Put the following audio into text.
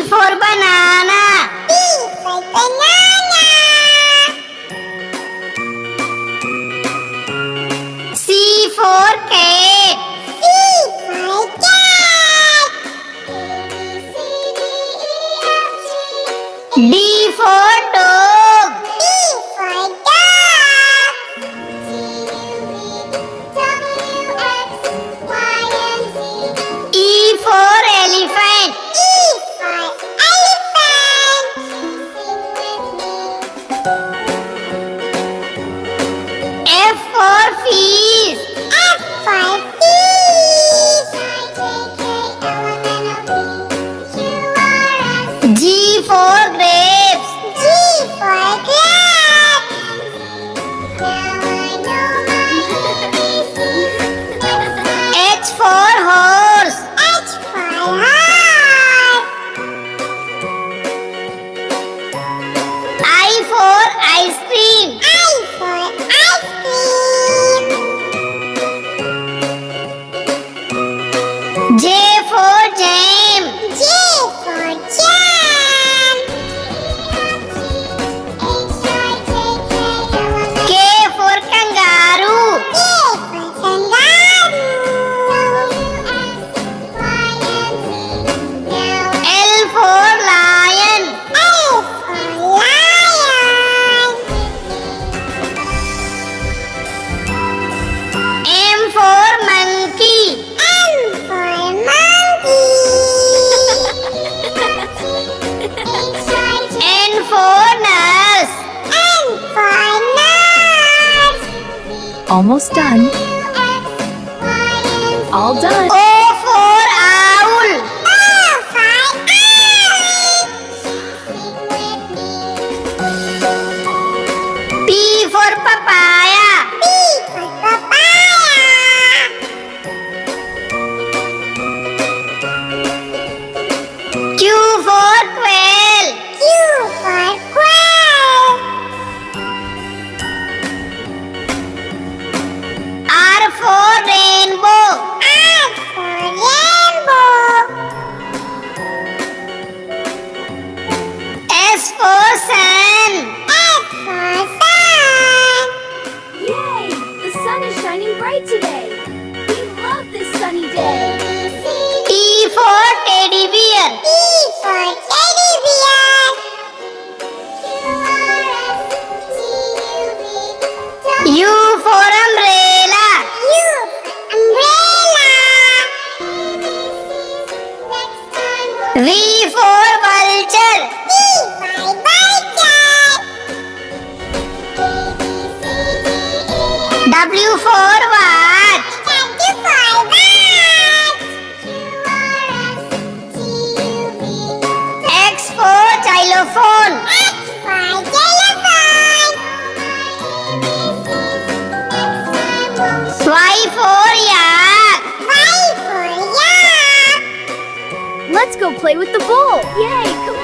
for banana. B for banana. C for cat. C for cat. D for dog. D for dog. E for elephant. E for elephant. F for fish. F for fish. G for grapes. G for grapes. H for horse. H for horse. I for ice cream. I for ice cream. J for jam. J for jam. K for kangaroo. K for kangaroo. L for lion. L for lion. M for monkey. M for monkey. N for nurse. N for nurse. Almost done. All done. O for owl. O for owl. P for papaya. P for papaya. Q for quail. Q for quail. R for rainbow. R for rainbow. S for sun. S for sun. Yay! The sun is shining bright today. We love this sunny day. T for teddy bear. T for teddy bear. U for umbrella. U for umbrella. V for vulture. V for vulture. W for watch. W for watch. X for xylophone. X for telephone. Y for yak. Y for yak. Let's go play with the bull. Yay! Come